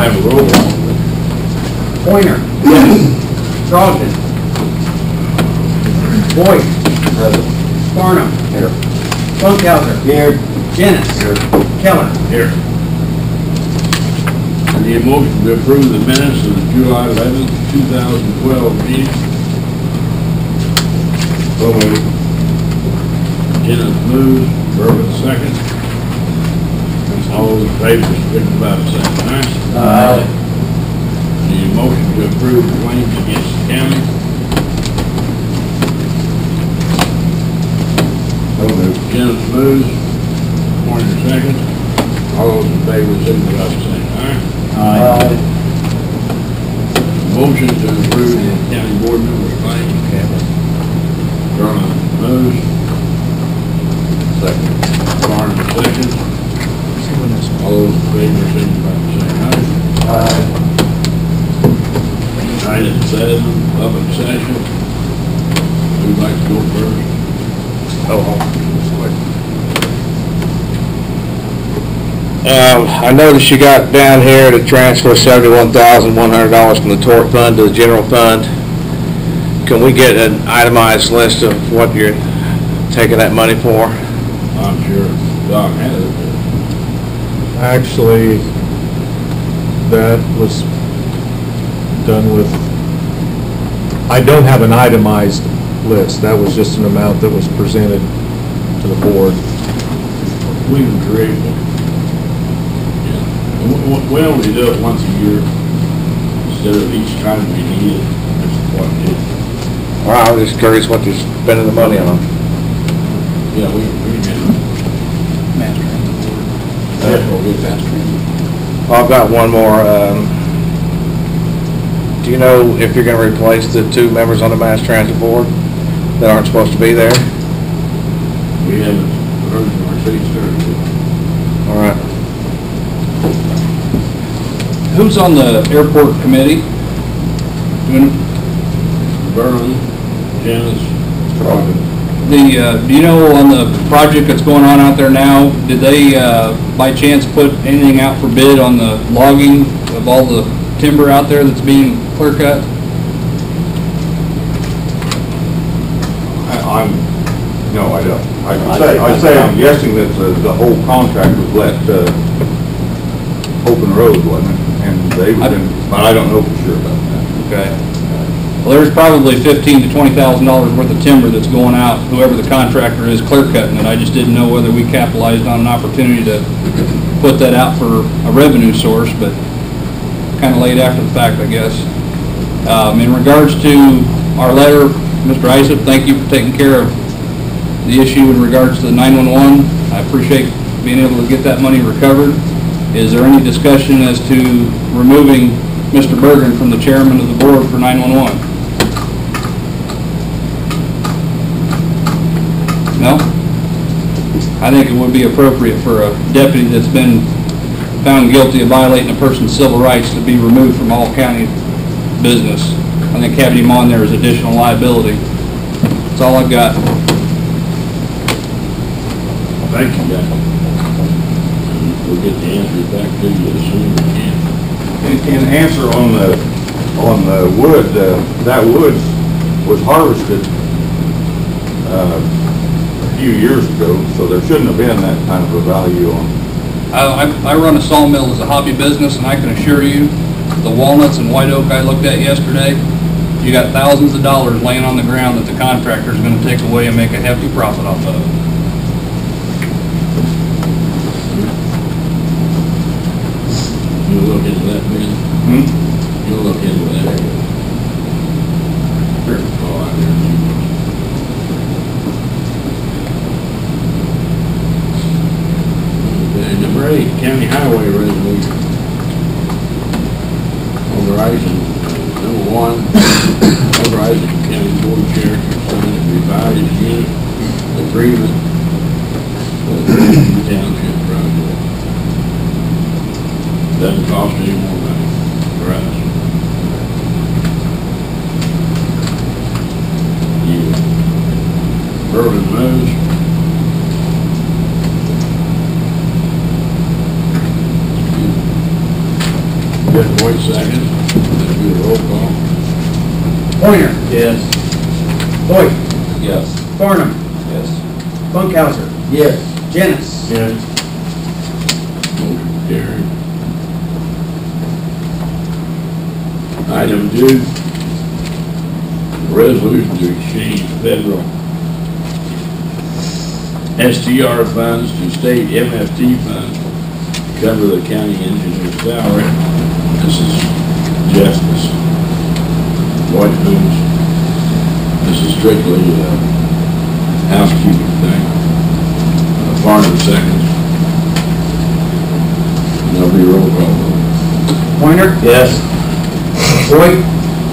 have a roll call. Pointer. Yes. Charlton. Boyd. Present. Farnham. Here. Funkhauser. Here. Dennis. Here. Keller. Here. I need a motion to approve the minutes of the July 11th, 2012 meeting. So moved. Dennis moves, Burwood second. All those in favor, signify by saying aye. Aye. Need a motion to approve claims against the county. So moved. Dennis moves, Pointer second. All those in favor, signify by saying aye. Aye. Motion to approve the county board members' claims. Garland moves. Second. Barnes second. All those in favor, signify by saying aye. Aye. Item 7, public session. Who'd like to go first? I noticed you got down here to transfer $71,100 from the tort fund to the general fund. Can we get an itemized list of what you're taking that money for? I'm sure Doc has it. Actually, that was done with, I don't have an itemized list. That was just an amount that was presented to the board. We can create one. Yeah. We only do it once a year instead of each time we need it. That's what it is. Well, I was just curious what you're spending the money on. Yeah, we can. That's what we do. Well, I've got one more. Do you know if you're going to replace the 2 members on the mass transit board that aren't supposed to be there? We haven't heard from our city secretary. All right. Who's on the airport committee? Vernon, Janice, Do you know on the project that's going on out there now, did they by chance put anything out for bid on the logging of all the timber out there that's being clear cut? No, I don't. I'd say I'm guessing that the whole contract was let open road, wasn't it? And they were but I don't know for sure about that. Okay. Well, there's probably $15,000 to $20,000 worth of timber that's going out, whoever the contractor is clear cutting it. I just didn't know whether we capitalized on an opportunity to put that out for a revenue source, but kind of late after the fact, I guess. In regards to our letter, Mr. Isaac, thank you for taking care of the issue in regards to the 911. I appreciate being able to get that money recovered. Is there any discussion as to removing Mr. Bergen from the chairman of the board for 911? No? I think it would be appropriate for a deputy that's been found guilty of violating a person's civil rights to be removed from all county business. I think having him on there is additional liability. That's all I've got. thank you, guys. We'll get the answers back to you as soon as we can. In answer on the wood, that wood was harvested a few years ago, so there shouldn't have been that kind of a value on. I run a sawmill as a hobby business, and I can assure you, the walnuts and white oak I looked at yesterday, you got thousands of dollars laying on the ground that the contractor is going to take away and make a hefty profit off of. You'll look into that, man. You'll look into that. Sure. Oh, I hear you. Okay, number 8, county highway resolution. Authorizing, number 1, authorizing county board chair to sign a revised unit agreement for the township project. Doesn't cost any more money for us. Berlin moves. White second. Let's do a roll call. Pointer. Yes. Voigt. Yes. Farnum. Yes. Funkhauser. Yes. Jennings. Yes. Motion carried. Item 2, resolution to exchange federal STR funds to state MFT funds to cover the county engineer's salary. This is justice. White moves. This is strictly a housekeeping thing. Farnum seconds. And there'll be a roll call vote. Pointer. Yes. Voigt.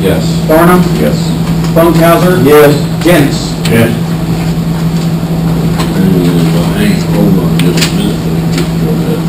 Yes. Farnum. Yes. Funkhauser. Yes. Jennings. Yes. And hold on just a minute, let me just go ahead.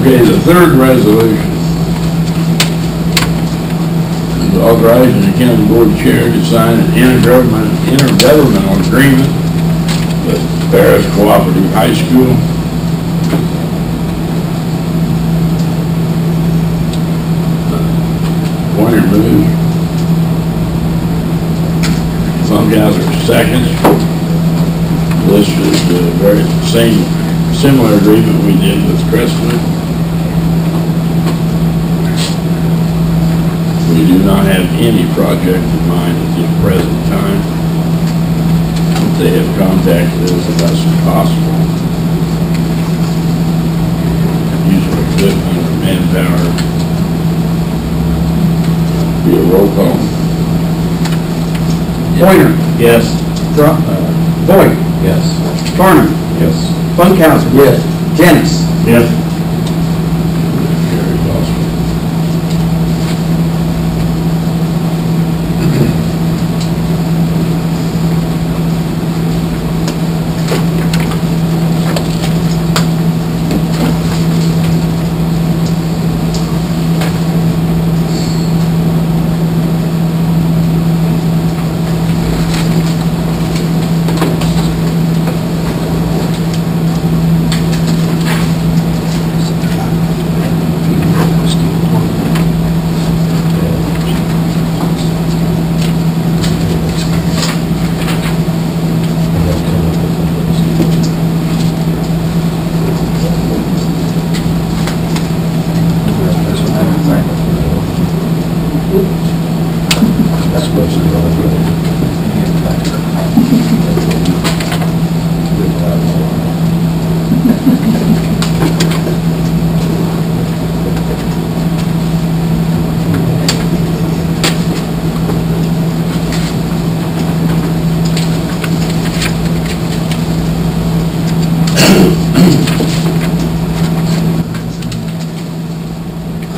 Okay, the third resolution is authorizing the county board chair to sign an intergovernmental agreement with Paris Cooperative High School. Pointer moves. Funkhauser seconds. This is the very similar agreement we did with Crestwood. We do not have any project in mind at this present time. They have contacted us about some possible use of equipment or manpower. Be a roll call. Pointer. Yes. Voigt. Yes. Farnum. Yes. Funkhauser. Yes. Jennings. Yes. Carries also.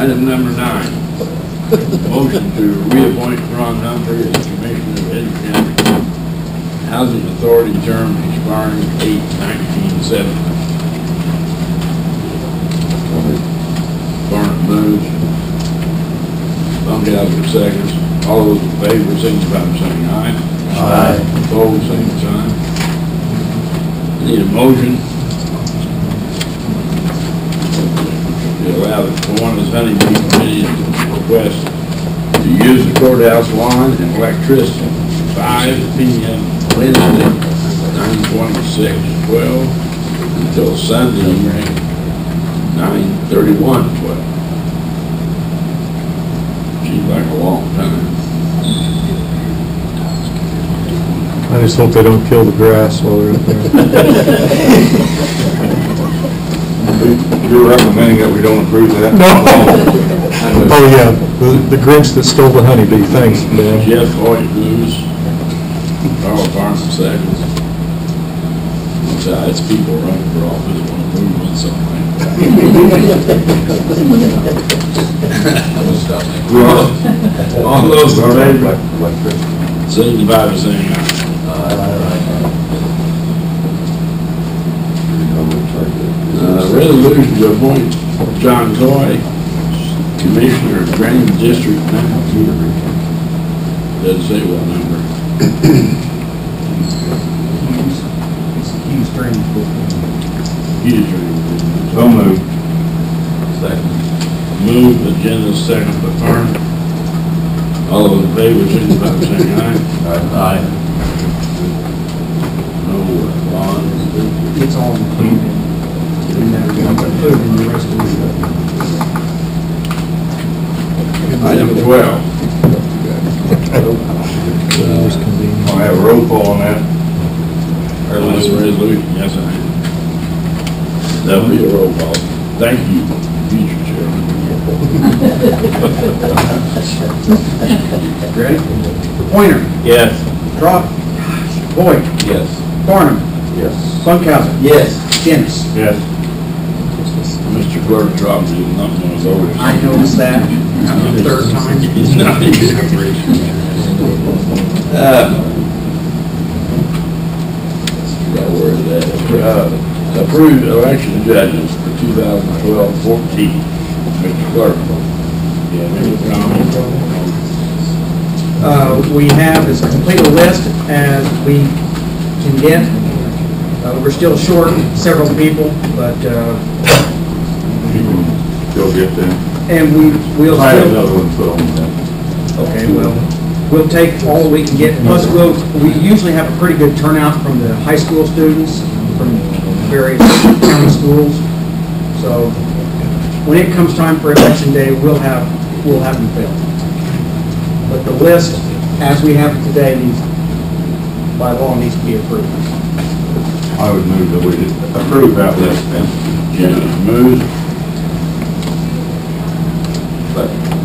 Item number 9, motion to reappoint Ron Humphrey as Commissioner of Edgar County Housing Authority, term expiring 8/19/70. Barnett moves. Funkhauser seconds. All those in favor, signify by saying aye. Aye. Opposed, same sign. Need a motion to allow the Kiwanis Honeybee Committee request to use the courthouse lawn and electricity 5 p.m. Wednesday, 9/26/12 until Sunday, 9/31/12. Seems like a long time. I just hope they don't kill the grass while they're up there. You're recommending that we don't approve that? No. Oh, yeah, the Grinch that stole the honeybee, thanks, Dan. Jeff Hoyt moves. Carl Barnes seconds. It's people running for office want to move on something. All those in favor, signify by saying aye. Resolution to appoint John Toy, Commissioner of Drainage District now. Doesn't say what number. Hughes Drainage District. Hughes Drainage. So moved. Second. Move, agenda second by Farmer. All those in favor, signify by saying aye. Aye. No bond. It's all included in that, included in the resolution. Item 12. I'll have a roll call on that. That's a resolution, yes, I am. That'll be a roll call. Thank you, future chairman. Ready? Pointer. Yes. Trot. Boyd. Yes. Barnum. Yes. Funkhauser. Yes. Dennis. Yes. Mr. Clerk dropped you, not one of those. I noticed that. Third time. He's not here. Got word of that. Approved election of judges for 2012-14. Mr. Clerk, you have any comments? We have as complete a list as we can get. We're still short several people, but, Still get them. and we'll I have still, another one put on that. okay, well, we'll take all we can get. Plus, we usually have a pretty good turnout from the high school students, from various county schools. So when it comes time for election day, we'll have them filled. But the list, as we have it today, by law, needs to be approved. I would move that we approve that list then. Janice moves.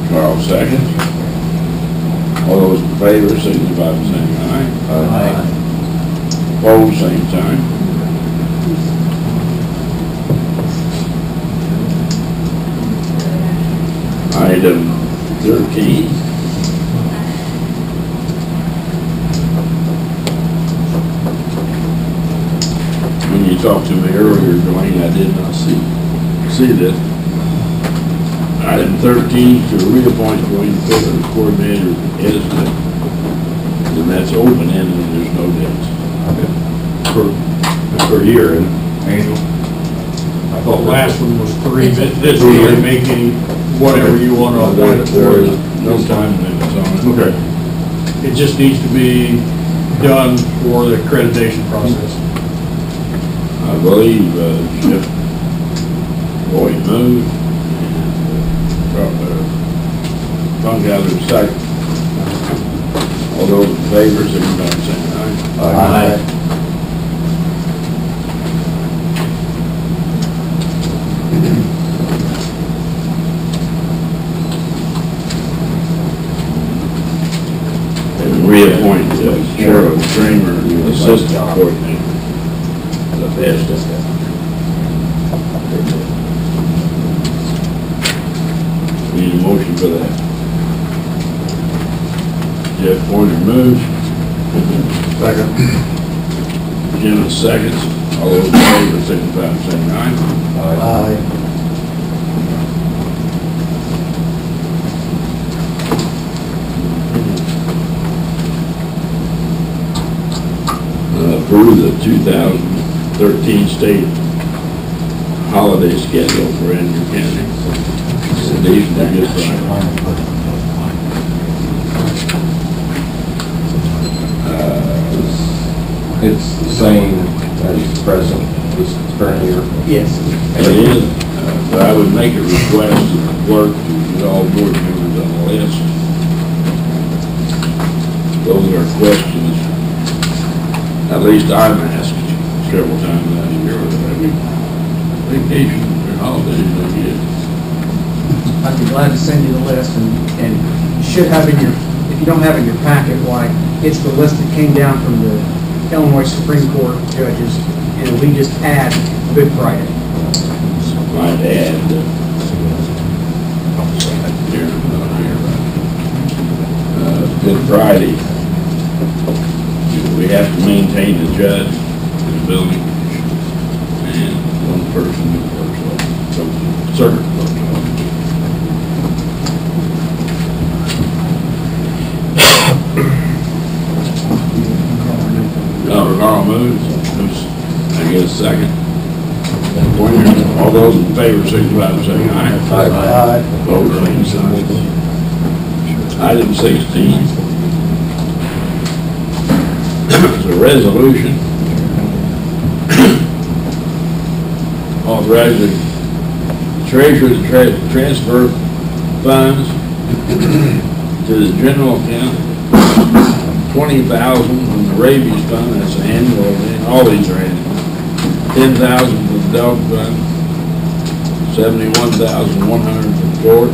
Carl seconds. All those in favor, signify by saying aye. Aye. Opposed, same sign. Item 13. When you talked to me earlier, Dwayne, I did not see this. Item 13, to reappoint Dwayne Fuller as coordinator of ESNA. And that's open-ended, and there's no dates. Per year, and Angel? I thought last one was 3, but this year, make any, whatever you want to appoint it There for. is no time limits on it. Okay. It just needs to be done for the accreditation process. I believe, Jeff Boyd moved, and Funkhauser second. All those in favor, signify by saying aye. Aye. And reappoint Cheryl Kramer, assistant coordinator. The best. Need a motion for that. Jeff Pointer moves. Second. Jim seconds. All those in favor, signify by saying aye. Aye. Approve the 2013 state holiday schedule for Edgar County. Sedation and Good Friday. It's the same as present, this current year. Yes. It is, But I would make a request to the clerk to get all board members on the list. Those are questions, at least I'm asked several times out here, every vacation or holidays they get. I'd be glad to send you the list, and you should have in your, if you don't have it in your packet, why, it's the list that came down from the Illinois Supreme Court judges, and we just add Good Friday. Might add, Good Friday, we have to maintain the judge in the building, and one person who works on some circuit clerk. Carl moves, I get a second. All those in favor, signify by saying aye. Aye. Opposed, same sign. Item 16. It's a resolution authorizing the treasurer to transfer funds to the general account, 20,000 from the rabies fund, that's an annual, and all these are annual. 10,000 from the dog fund, 71,100 from court,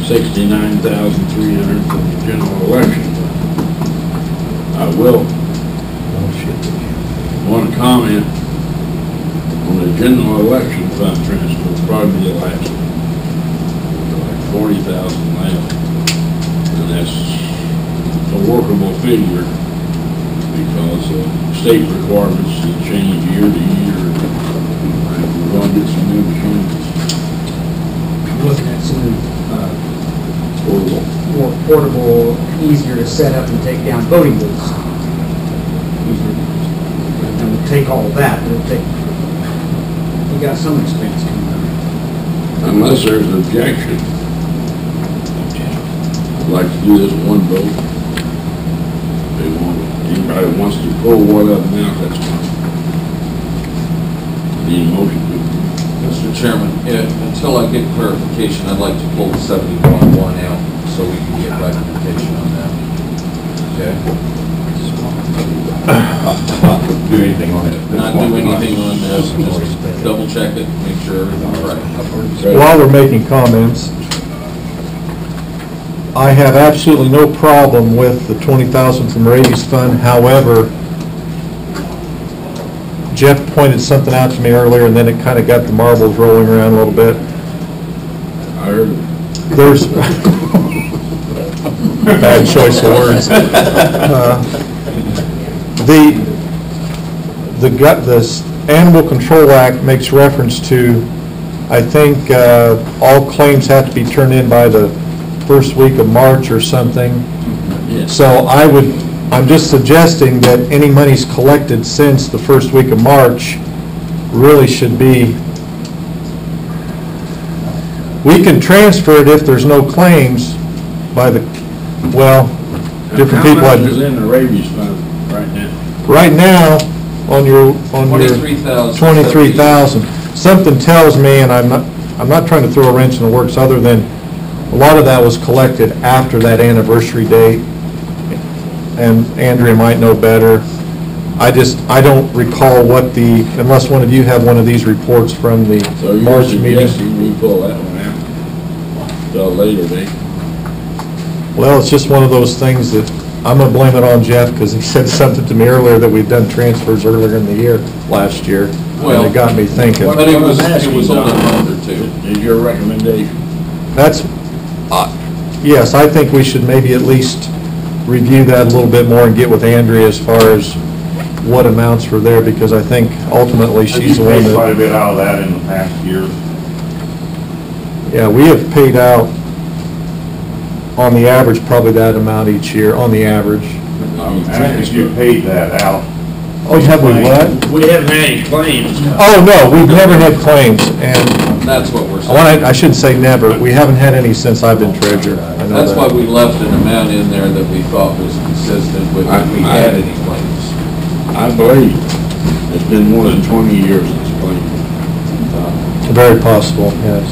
69,300 from the general election fund. I will want to comment on the general election fund transfer, probably the last one. Like 40,000 left, and that's a workable figure because state requirements change year to year. We're going to get some new machines. Looking at some more portable, easier to set up and take down voting booths. And we'll take all of that, we'll take, we got some expense coming out. Unless there's an objection, I'd like to do this in one vote. Anybody wants to pull one of them out, that's fine. Need a motion to. Mr. Chairman, until I get clarification, I'd like to pull the 71-1 out so we can get clarification on that. Okay? Not do anything on it. Not do anything on this, just double check it, make sure everything's right. While we're making comments, I have absolutely no problem with the 20,000 from rabies fund. However, Jeff pointed something out to me earlier, and then it kind of got the marbles rolling around a little bit. I heard it. There's bad choice of words. The Animal Control Act makes reference to, I think, all claims have to be turned in by the first week of March or something. Yes. So I'm just suggesting that any monies collected since the first week of March really should be, we can transfer it if there's no claims by the, well, different people. How much is in the rabies fund right now? Right now, on your 23,000. 23,000. Something tells me, and I'm not trying to throw a wrench in the works, other than a lot of that was collected after that anniversary date, and Andrea might know better. I don't recall what unless one of you have one of these reports from the So you're March meeting. suggesting we pull that one out till a later date? Well, it's just one of those things that, I'm gonna blame it on Jeff, because he said something to me earlier that we'd done transfers earlier in the year, last year, and it got me thinking. But it was only a month or two. Is your recommendation? That's, yes, I think we should maybe at least review that a little bit more and get with Andrea as far as what amounts were there, because I think ultimately she's the one You've paid quite a that, bit out of that in the past years. yeah, we have paid out on the average probably that amount each year, on the average. If you paid that out. Oh, have we what? We haven't had any claims. Oh, no, we've never had claims, and That's what we're saying. I shouldn't say never, we haven't had any since I've been treasurer. I know That's that. why we left an amount in there that we thought was consistent with if we had any claims. I believe it's been more than 20 years since claims. Very possible, yes.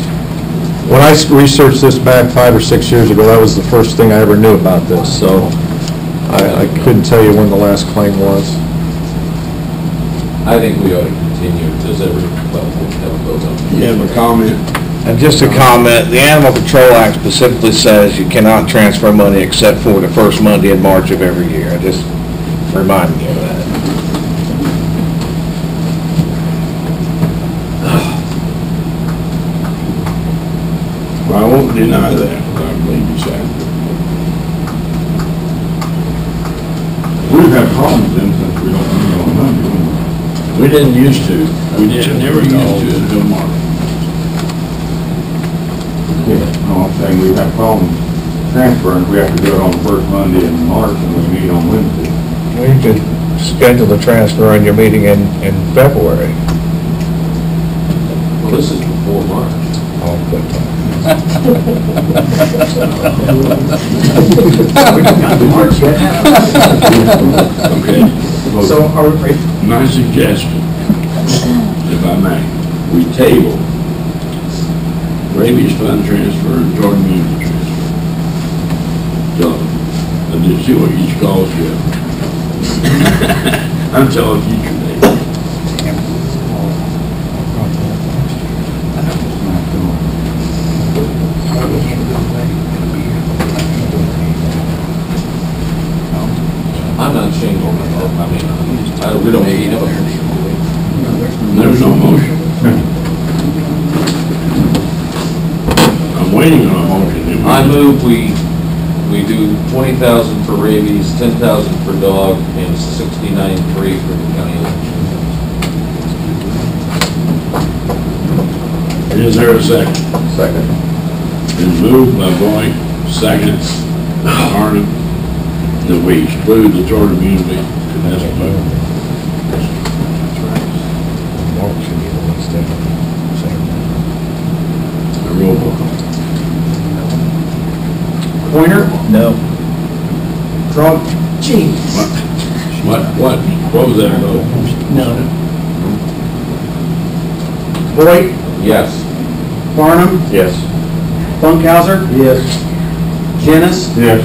When I researched this back 5 or 6 years ago, that was the first thing I ever knew about this, so I couldn't tell you when the last claim was. I think we ought to continue, does every, well, we'll have a vote on it. You have a comment? And just a comment, the Animal Control Act specifically says you cannot transfer money except for the first Monday in March of every year. I just remind you of that. Well, I won't deny that, but I believe you said. We've had problems then since we don't meet on Monday. We didn't used to. We didn't, never used to until March. No, I'm saying we've had problems transferring. We have to do it on the first Monday in March and we meet on Wednesday. Well, you could schedule the transfer on your meeting in February. Well, this is before March. Oh, good. We haven't gotten to March yet, have we? Okay. So are we, My suggestion, if I may, we table rabies fund transfer and drug immunity transfer. So, and just see what each calls you. Until a future date. I'm not changing my vote, I mean, we don't need a motion. There's no motion. I'm waiting on a motion. I move we do 20,000 for rabies, 10,000 for dog, and 69.3 for the county election. Is there a second? Second. Been moved by Boyd, second, Arden, that we exclude the tort immunity. That's a vote. A roll call. Pointer? No. Trump? Jeez. What was that vote? No. Boyd? Yes. Farnham? Yes. Funkhauser? Yes. Kennis? Yes.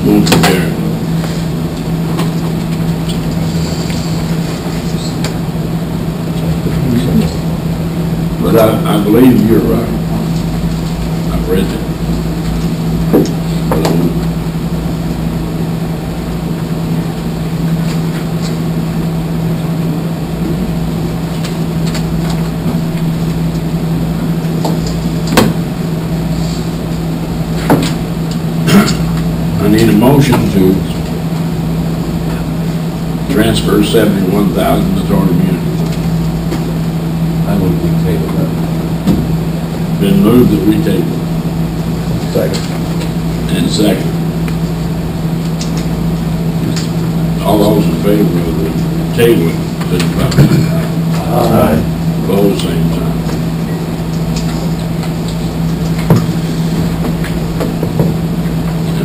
Motion carried. But I believe you're right. I've read it. I need a motion to transfer 71,000 to tort immunity. I move we table that. Been moved that we table. Second. And second. All those in favor of the tabling, signify by saying aye. Opposed, same sign.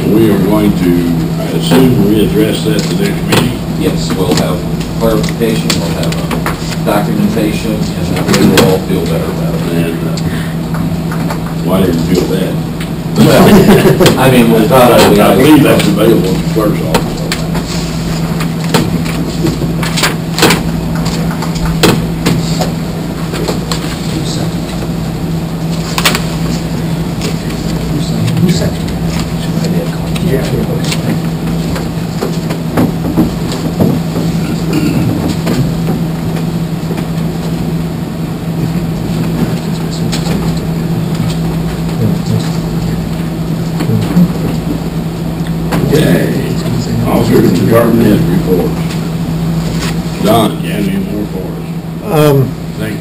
And we are going to, I assume, readdress that at the next meeting. Yes, we'll have clarification, we'll have documentation, and then we will all feel better about it. And why didn't you feel bad? Well, I mean, we thought I believe that's available in the clerk's office. Officers and department head reports. Don, you have any more for us? Thank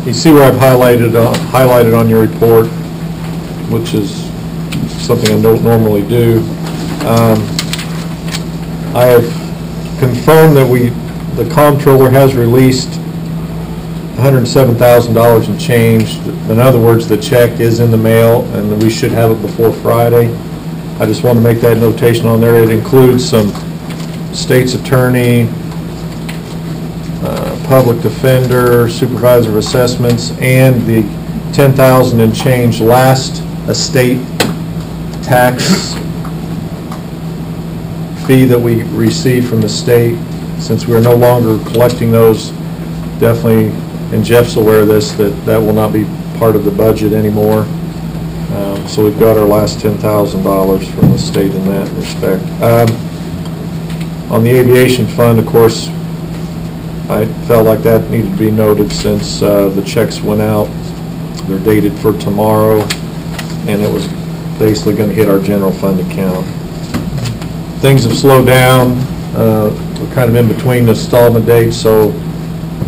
you. You see where I've highlighted on your report, which is something I don't normally do. I have confirmed that the comptroller has released $107,000 and change. In other words, the check is in the mail and we should have it before Friday. I just want to make that notation on there. It includes some state's attorney, public defender, supervisor of assessments, and the 10,000 and change last estate tax fee that we received from the state. Since we're no longer collecting those, definitely, and Jeff's aware of this, that will not be part of the budget anymore. So we've got our last $10,000 from the state in that respect. On the aviation fund, of course, I felt like that needed to be noted since the checks went out. They're dated for tomorrow, and it was basically going to hit our general fund account. Things have slowed down. We're kind of in between the installment dates, so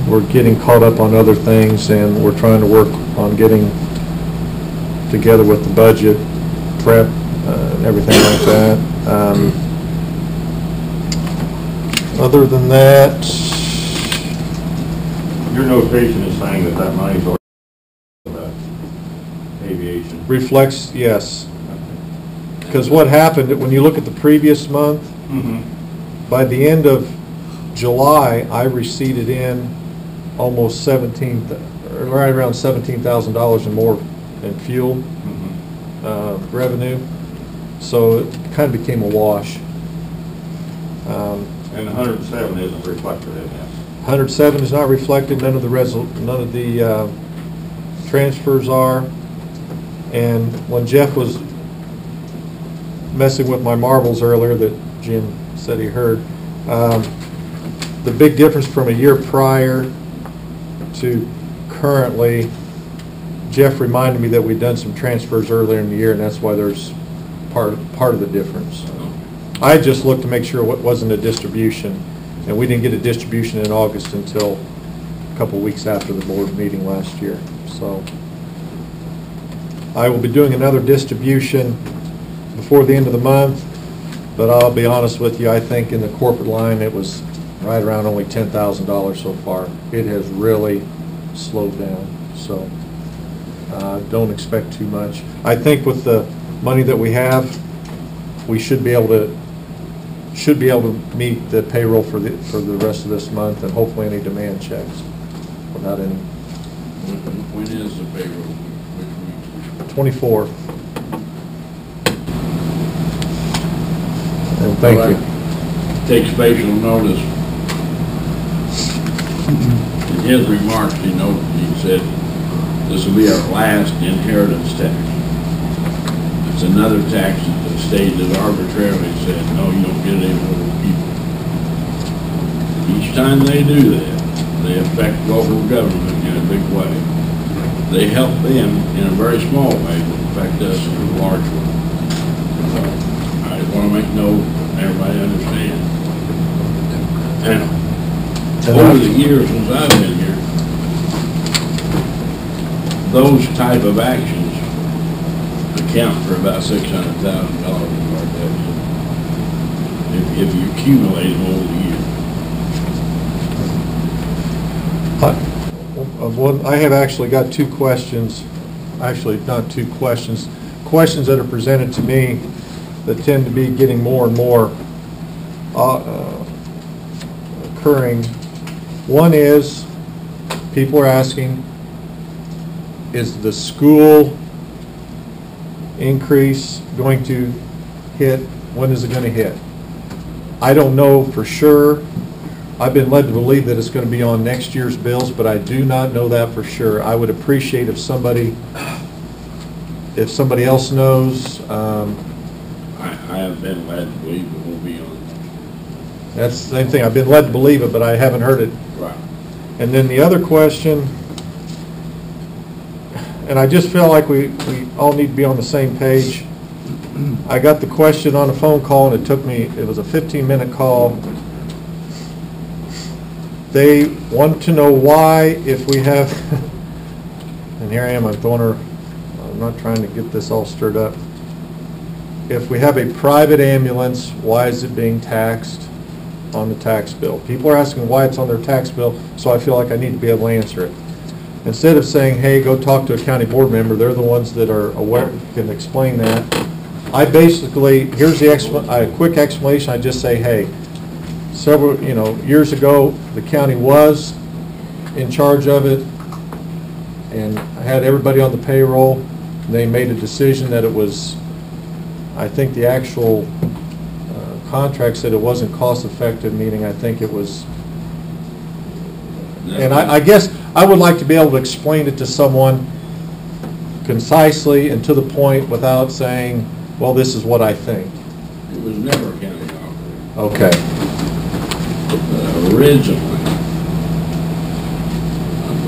we're getting caught up on other things, and we're trying to work on getting together with the budget prep and everything like that. Other than that, Your notation is saying that money's already aviation. reflects, yes. Because what happened, when you look at the previous month, by the end of July, I receipted in almost right around $17,000 and more in fuel revenue. So it kind of became a wash. And 107 isn't reflected in this. 107 is not reflected. None of the transfers are. And when Jeff was messing with my marbles earlier that Jim said he heard, the big difference from a year prior to currently, Jeff reminded me that we'd done some transfers earlier in the year, and that's why there's part of the difference. I just looked to make sure it wasn't a distribution, and we didn't get a distribution in August until a couple of weeks after the board meeting last year. So I will be doing another distribution before the end of the month, but I'll be honest with you, I think in the corporate line it was right around only $10,000 so far. It has really slowed down, so don't expect too much. I think with the money that we have, we should be able to meet the payroll for the rest of this month, and hopefully any demand checks without any. When is the payroll? Which week? 24. And thank you. Take special notice. In his remarks, he said, this will be our last inheritance tax. It's another tax that the state has arbitrarily said, no, you don't get it in over people. Each time they do that, they affect local government in a big way. They help them in a very small way, but affect us in a large way. I just want to make note, everybody understand. And over the years since I've been here, those type of actions account for about $600,000 of our deficit, if you accumulate them over the year. I have actually got two questions, actually not two questions that are presented to me that tend to be getting more and more occurring. One is, people are asking, is the school increase going to hit? When is it going to hit? I don't know for sure. I've been led to believe that it's going to be on next year's bills, but I do not know that for sure. I would appreciate if somebody else knows. I have been led to believe it will be on. That's the same thing. I've been led to believe it, but I haven't heard it. Right. And then the other question, and I just feel like we all need to be on the same page. I got the question on a phone call, and it was a 15-minute call. They want to know why, if we have, and here I am, I'm not trying to get this all stirred up. If we have a private ambulance, why is it being taxed on the tax bill? People are asking why it's on their tax bill, so I feel like I need to be able to answer it. Instead of saying, hey, go talk to a county board member, they're the ones that are aware, can explain that. I basically, here's a quick explanation. I just say, hey, several, years ago, the county was in charge of it, and I had everybody on the payroll, and they made a decision that it was, I think the actual contract said it wasn't cost-effective, meaning I think it was, and I guess I would like to be able to explain it to someone concisely and to the point without saying, well, this is what I think. It was never a county operated. Okay. Originally,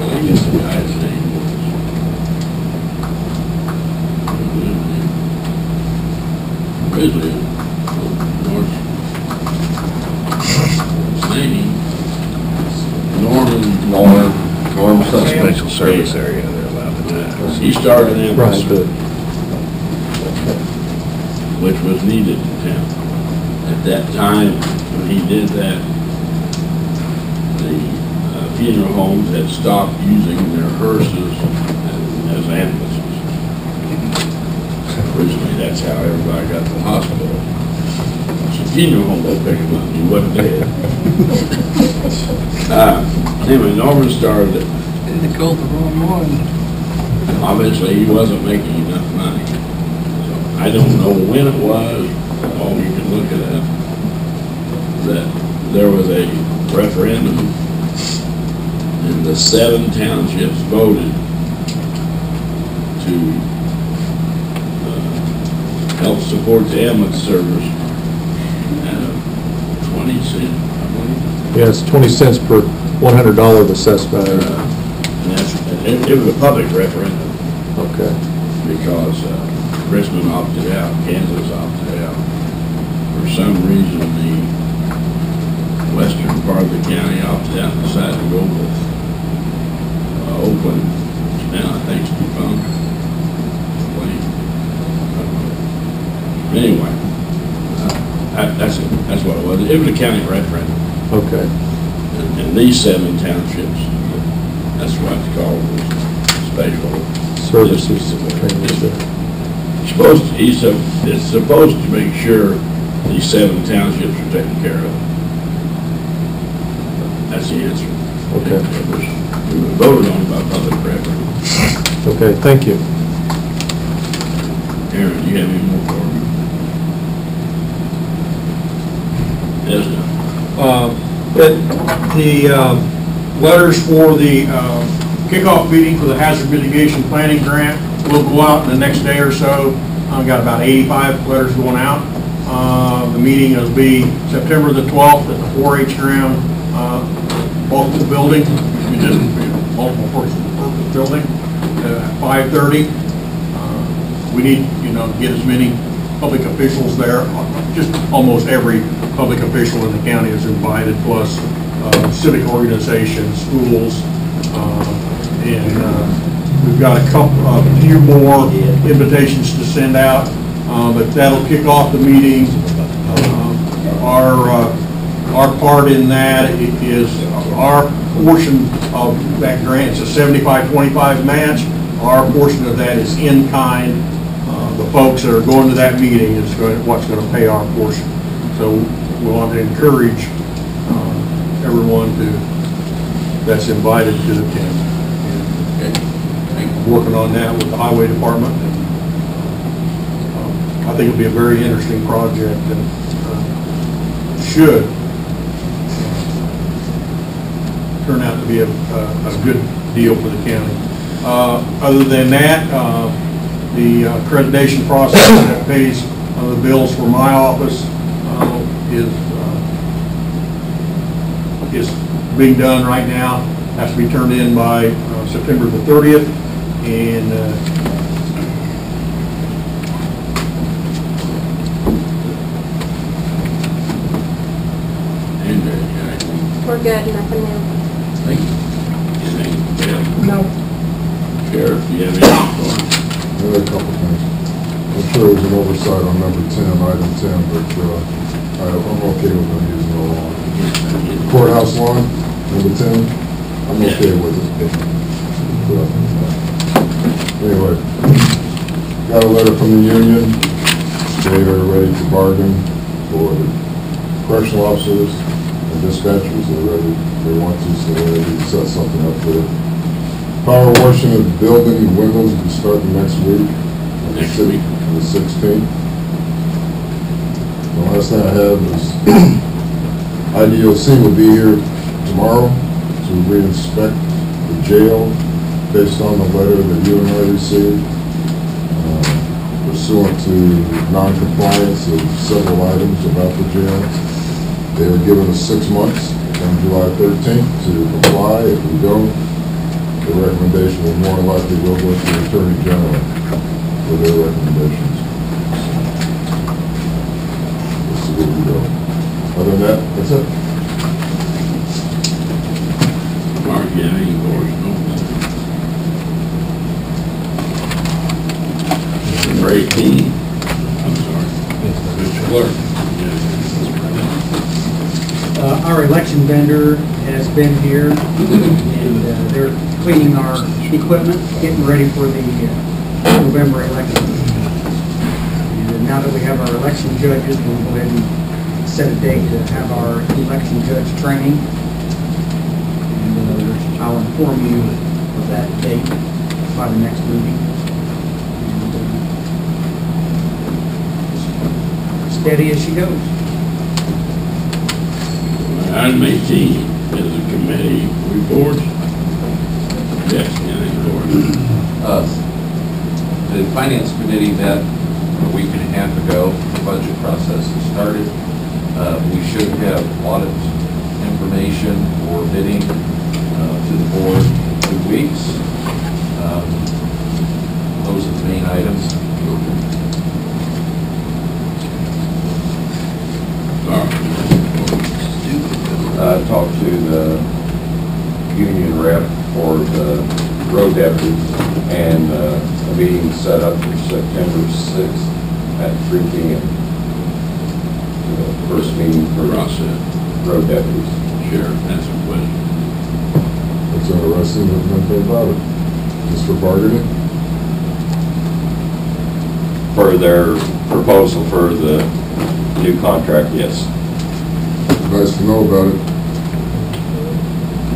I guess the guy's name was, originally, Norm Special Service Area, they're allowed to do. He started in, Right. which was needed in town. At that time, when he did that, the funeral homes had stopped using their hearses as ambulances. Originally, that's how everybody got to the hospital. So funeral home would pick him up, he wasn't dead. Anyway, Norman started it. They called the wrong one. Obviously, he wasn't making enough money. So I don't know when it was, oh, you can look it up, that there was a referendum and the 7 townships voted to help support the ambulance service at 20 cents, I believe. Yeah, it's 20 cents per $100 of assessed value. And it was a public referendum. Okay. Because Richmond opted out, Kansas opted out. For some reason, the western part of the county opted out and decided to go with Oakland, which now I think is defunct. Anyway, that's what it was. It was a county referendum. Okay. And these 7 townships, that's what it's called, special Services. It's supposed to make sure these 7 townships are taken care of. That's the answer. Okay. It was voted on by public referendum. Okay, thank you. Aaron, do you have any more for me? Yes, no. The letters for the kickoff meeting for the hazard mitigation planning grant will go out in the next day or so. I've got about 85 letters going out. The meeting will be September the 12th at the 4-H ground, multiple building, multiple purpose building at 5:30. We need, to get as many public officials there. Just almost every public official in the county is invited, plus civic organizations, schools, and we've got a few more invitations to send out, but that'll kick off the meeting. Our part in that is our portion of that grant is a 75-25 match. Our portion of that is in kind. The folks that are going to that meeting is what's going to pay our portion. So we want to encourage everyone that's invited to attend. Working on that with the highway department. I think it'll be a very interesting project and should turn out to be a good deal for the county. Other than that, the accreditation process that pays the bills for my office is being done right now. Has to be turned in by September the 30th, and We're good, nothing new. Thank you. Anything, Bill? No. Sheriff, do you have anything for us? There are a couple things. I'm sure it was an oversight on number 10, item 10, but I'm okay with them using the lawn. Courthouse lawn, number 10, I'm okay with it. Anyway, got a letter from the union. They are ready to bargain for the correctional officers the dispatchers, they're ready, they want to, so they're ready to set something up there. Power washing of the building, the windows will be starting next week. Next week. On the 16th. The last thing I have is IDOC will be here tomorrow to re-inspect the jail based on the letter that you and I received pursuant to non-compliance of several items about the jail. They were given us 6 months on July 13th to comply. If we don't, the recommendation will more likely go with the Attorney General for their recommendations. We'll see where we go. Other than that, that's it. Mark, yeah, you boys know. Number 18, I'm sorry. Mr. Clerk. Our election vendor has been here, and they're cleaning our equipment, getting ready for the November election. And now that we have our election judges, we'll go ahead and set a date to have our election judge training. And I'll inform you of that date by the next meeting. And, steady as she goes. Item 18 is a committee report. Yes, County Board. The Finance Committee met a week and a half ago. The budget process has started. We should have audit information or bidding to the board in 2 weeks. Those are the main items. I talked to the union rep for the road deputies, and a meeting set up for September 6th at 3 p.m. The first meeting for road deputies. Sheriff, that's a question. What's interesting, there's nothing about it. Just for bargaining. For their proposal for the new contract, yes. Nice to know about it.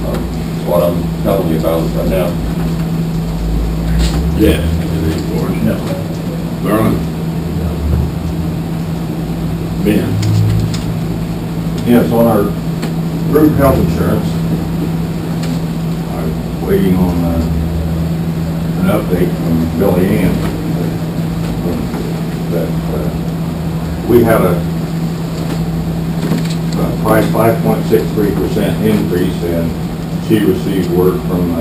That's what I'm telling you about right now. Yeah, County Board. No. Garland. Ben. Yes, on our group health insurance, I'm waiting on an update from Billy Ann. That we had a price 5.63% increase, and she received word from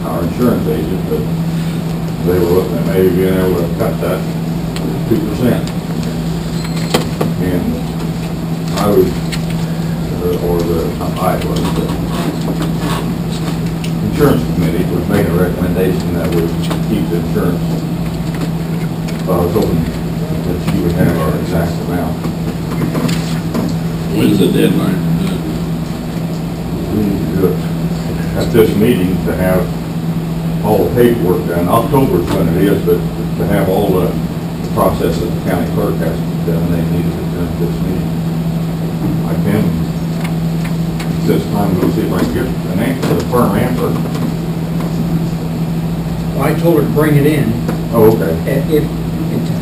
our insurance agent that they were looking at maybe being able to cut that to 2%. And I was, the insurance committee was making a recommendation that we keep the insurance. I was hoping that she would have our exact amount. When's the deadline for that? We need to do it at this meeting to have all the paperwork done. October is when it is, but to have all the process that the county clerk has to be done, they need it done at this meeting. I can, this time, we'll see if I can get an answer, a firm answer. Well, I told her to bring it in. Oh, okay. If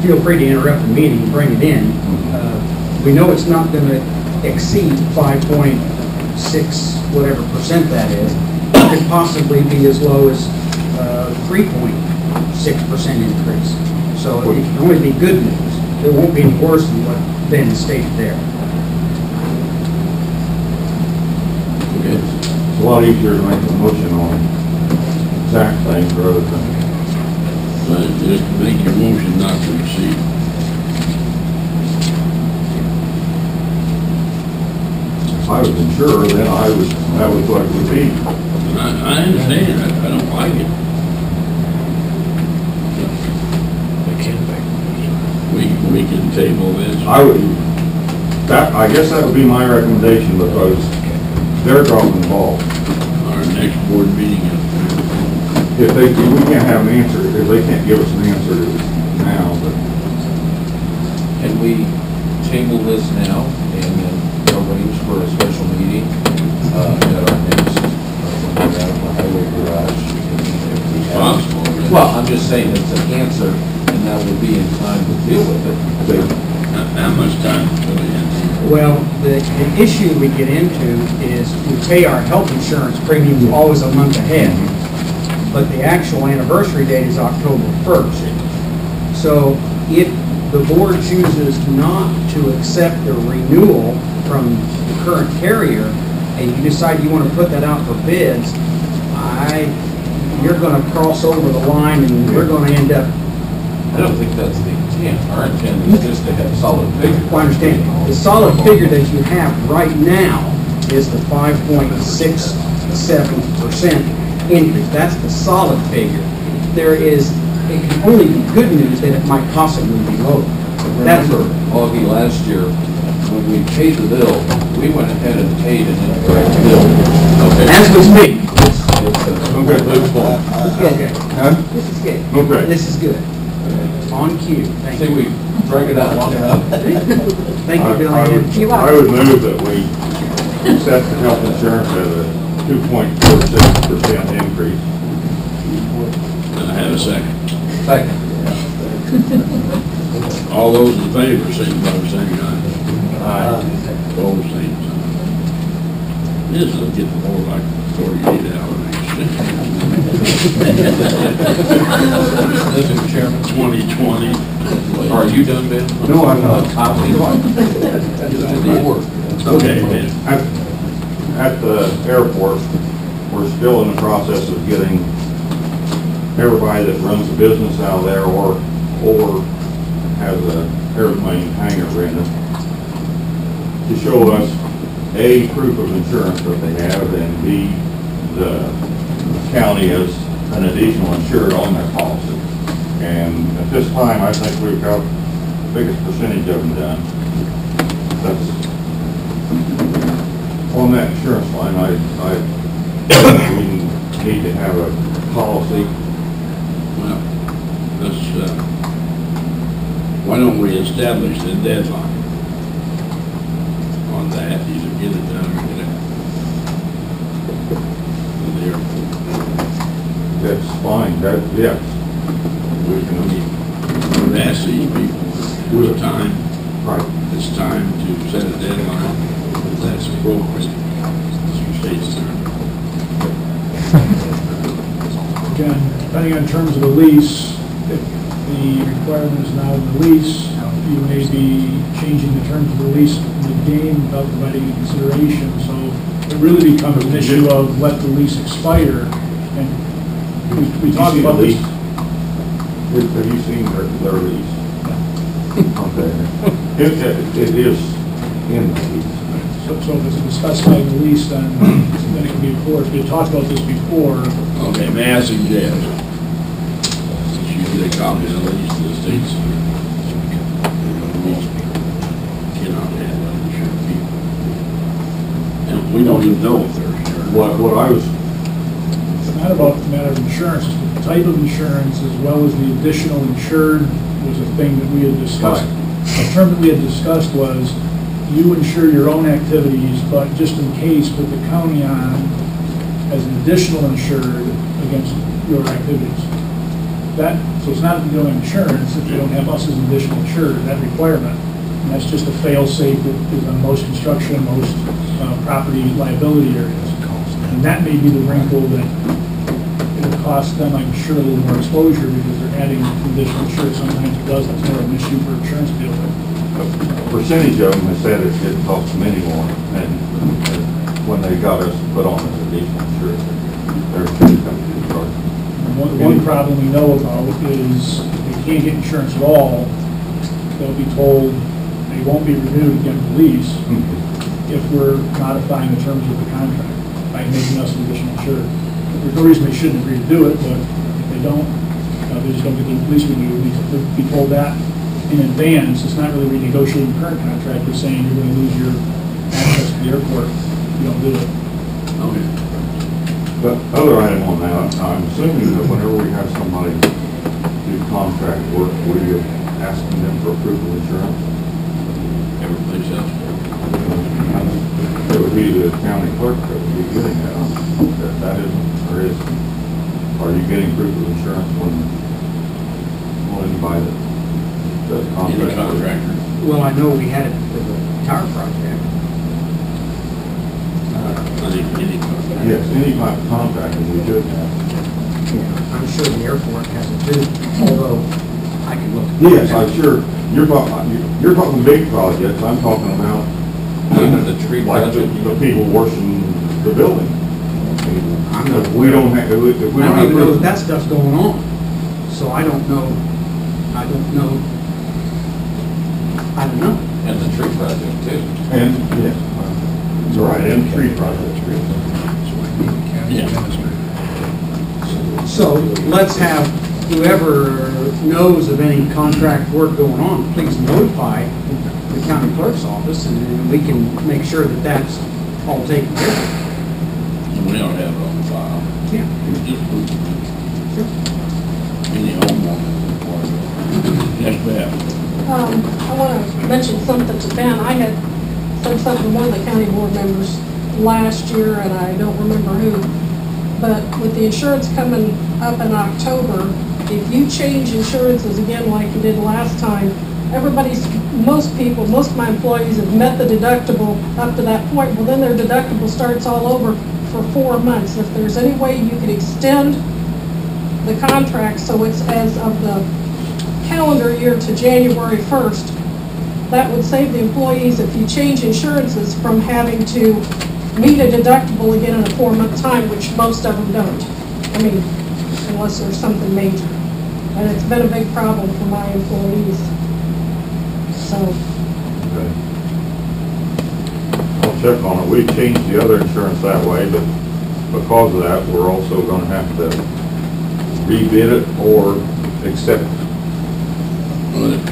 feel free to interrupt the meeting and bring it in. We know it's not going to exceed 5.6 whatever percent that is. It could possibly be as low as 3.6% increase. So it can only be good news. It won't be any worse than what Ben stated there. It's a lot easier to make a motion on exact things rather than. Just make your motion not to exceed. If I was insurer, then that was what it would be. I understand, I don't like it. We can table this. I guess that would be my recommendation, because they're dropping the ball. Our next board meeting is. If we can't have an answer, if they can't give us an answer now, but. Can we table this now and then go arrange for a special meeting at our next, when we're out of the highway garage. If we have- Well, I'm just saying it's an answer, and that will be in time to deal with it. How much time till the end? Well, the issue we get into is we pay our health insurance premiums always a month ahead, but the actual anniversary date is October 1st. So if the board chooses not to accept the renewal from the current carrier, and you decide you want to put that out for bids, you're going to cross over the line, and we're going to end up. I don't think that's the intent. Our intent is just to have solid figures. I understand. The solid figure that you have right now is the 5.67% increase. That's the solid figure. It can only be good news that it might possibly be lower. Remember, Augie, last year, when we paid the bill, we went ahead and paid an incorrect bill. Okay. As we speak. Okay, move forward. Okay. Huh? This is good. Okay. This is good. On cue. I Thank think you. we drag it out long enough. Thank you, Billy. I would move that we set the health insurance at a 2.46% increase. I have a second. Second. All those in favor, signify by saying aye. Aye. Opposed, same sign. This will get more like 48 hours. Mr. Chairman. 2020. Are you done, Ben? No, I'm not. Okay, Ben. At the airport, we're still in the process of getting everybody that runs a business out of there or has an airplane hangar rented to show us A, proof of insurance that they have, and B, the county as an additional insured on their policy. And at this time, I think we've got the biggest percentage of them done. That's, on that insurance line, I we need to have a policy. Well, why don't we establish the deadline on that, either get it done or get it to the airport. That's fine, yes. We can ask these people, it's time, Right. it's time to set a deadline, if that's appropriate, as you state, sir. Again, depending on terms of the lease, if the requirement is now in the lease, you may be changing the terms of the lease in the game without providing any consideration. So it really becomes an issue of let the lease expire. And we talked about this. Have you seen their lease? Okay. It is in the lease. So if it's specified in the lease, then it can be enforced. We had talked about this before. Okay, may I suggest, that you get a copy of the lease to the states. Most people cannot have uninsured people. And we don't even know if they're insured. What I was, It's not about the matter of insurance, it's the type of insurance as well as the additional insured was a thing that we had discussed. The term that we had discussed was you insure your own activities, but just in case, put the county on as an additional insured against your activities. So it's not that you don't have insurance, if you don't have us as an additional insured, that requirement. And that's just a fail-safe that is on most construction, most property liability areas. And that may be the wrinkle that it'll cost them, I'm sure, a little more exposure because they're adding additional insurance. Sometimes it does, that's more of an issue for insurance to deal with. a percentage of them have said it didn't cost them any more, and when they got us put on as additional insurance, their insurance company did charge. One problem we know about is if they can't get insurance at all, they'll be told they won't be renewed again for lease if we're modifying the terms of the contract by making us an additional insured. There's no reason they shouldn't agree to do it, but if they don't, they just don't get the lease renewed. We have to be told that in advance. It's not really renegotiating the current contract, it's saying you're going to lose your access to the airport if you don't do it. Okay. But other item on that, I'm assuming that whenever we have somebody do contract work, we're asking them for approval of insurance. Every place else. It would be the county clerk that would be getting that. That isn't, or is, are you getting proof of insurance when you buy the Any contract? contractor. Well, I know we had it for the tower project. Any contractor. Yes, any type of contract we should have. I'm sure the airport has it too, although I can look. Yes, I'm sure, you're talking big projects, I'm talking about Even the tree like project. the people washing the building. I'm not If we don't have, if we I don't don't even know have. that stuff's going on, so I don't know. I don't know. And the tree project too. And, yes, that's right, and tree projects. Yeah. So let's have whoever knows of any contract work going on, please notify the county clerk's office, and then we can make sure that that's all taken care of. And we don't have it on file. Yeah. Just proof of it. Any homeowner. Yes, ma'am. I want to mention something to Ben. I had said something to one of the county board members last year, and I don't remember who, but with the insurance coming up in October, if you change insurances again like you did last time, most of my employees have met the deductible up to that point. Well, then their deductible starts all over for 4 months. If there's any way you could extend the contract so it's as of the calendar year to January 1st, that would save the employees, if you change insurances, from having to meet a deductible again in a 4-month time, which most of them don't. I mean, unless there's something major. And it's been a big problem for my employees. So, Okay. I'll check on it. We changed the other insurance that way, but because of that, we're also gonna have to rebid it or accept it.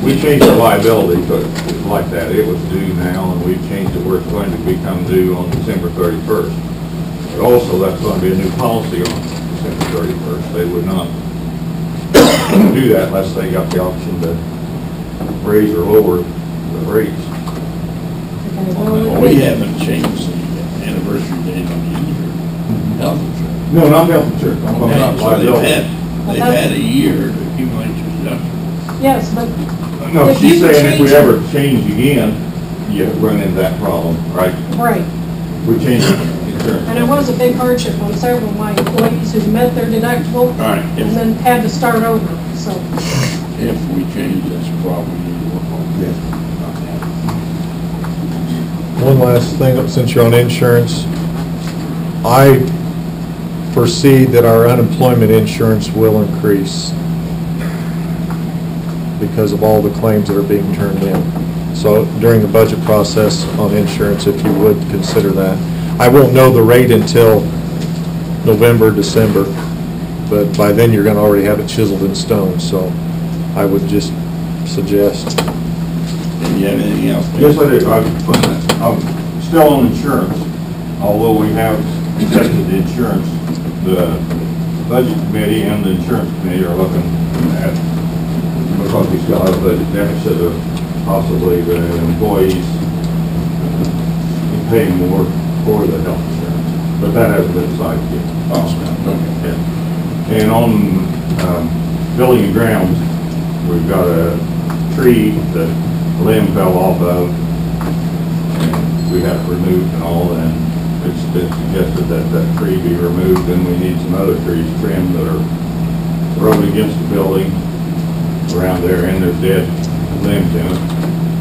We changed the liability, but it's like that. It was due now, and we've changed it where it's going to become due on December 31st. But also, that's going to be a new policy on December 31st. They would not do that unless they got the option to raise or lower the rates. okay, well, We haven't changed the anniversary date on either health insurance. No, not health insurance. I'm talking about So liability. they've had a year to accumulate your deductible. yes, but No, if she's you saying if we change- ever change again, you run into that problem, right? right. We changed insurance. And it was a big hardship on several of my employees who met their deductible right. and then had to start over, so. If we change this, probably need to work on Yeah. that. One last thing, since you're on insurance, I foresee that our unemployment insurance will increase because of all the claims that are being turned in. So during the budget process on insurance, if you would consider that. I won't know the rate until November, December, but by then you're going to already have it chiseled in stone, so I would just suggest. And you have anything else? Yes, I do. I'm still on insurance, although we have accepted the insurance. The budget committee and the insurance committee are looking at, because we still have a budget deficit, of possibly the employees paying more for the health insurance. But that hasn't been decided yet. Okay. Yeah. And on building and grounds, we've got a tree that a limb fell off of, and we have it removed and all, and it's been suggested that that tree be removed, and we need some other trees trimmed that are rubbing against the building around there, and there's dead limbs in it.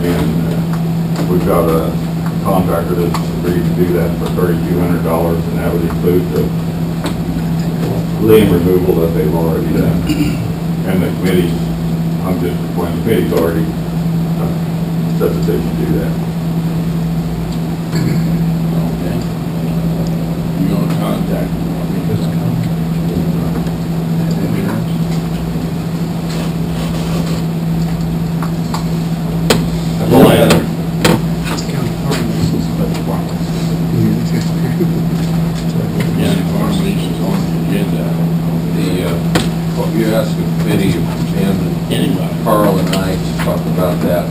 And we've got a contractor that's agreed to do that for $3,200, and that would include the limb removal that they've already done. And the committee's, I'm just, when the committee's already said that they should do that. Okay. You're gonna contact them. That's all I have. County farm lease is on the agenda. What you asked the committee, and Anybody? Carl and I to talk about that.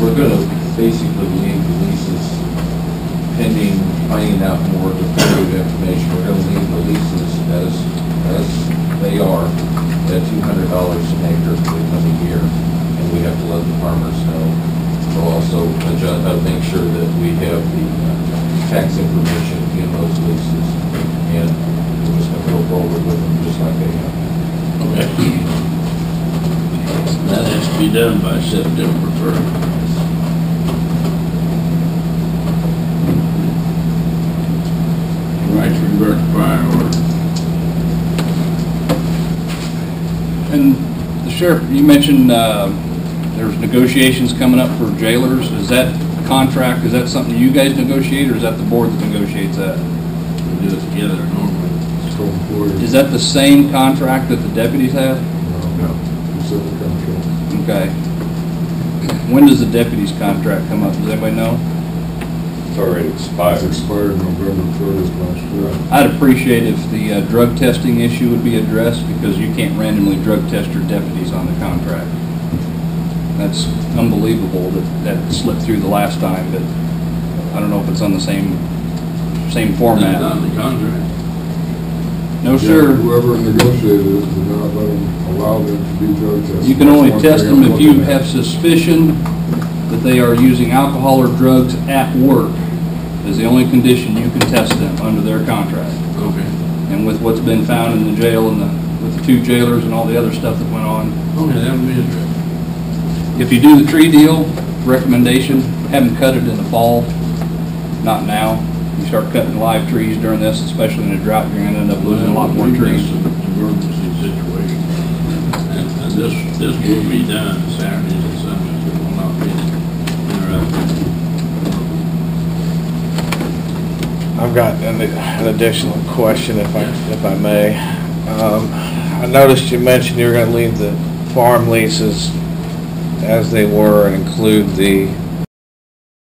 We're gonna basically leave the leases pending those leases, and we're just gonna go forward with them just like they have. Okay. That has to be done by September 1st. Right to revert to prior order. And the sheriff, you mentioned there's negotiations coming up for jailers. Is that contract, is that something you guys negotiate, or is that the board that negotiates that? We do it together normally. It's for employees. Is that the same contract that the deputies have? No, specific contract. Okay. When does the deputies' contract come up? Does anybody know? It's already expired. It's expired November 30th last year. I'd appreciate if the drug testing issue would be addressed, because you can't randomly drug test your deputies on the contract. That's unbelievable that that slipped through the last time, but I don't know if it's on the same format. That's on the contract. No, Yeah, sir. Whoever negotiated it did not let them, allow them to be drug tested. You can only That's one test thing them I'm if you looking at. have suspicion that they are using alcohol or drugs at work. Is the only condition you can test them under their contract. Okay. And with what's been found in the jail and with the 2 jailers and all the other stuff that went on, Okay, that would be addressed. if you do the tree deal, recommendation, have them cut it in the fall, not now. You start cutting live trees during this, especially in a drought, you're gonna end up losing a lot more trees. It's an emergency situation. And this will be done Saturdays and Sundays. It will not be interrupted. I've got an additional question, if I may. I noticed you mentioned you were gonna leave the farm leases as they were and include the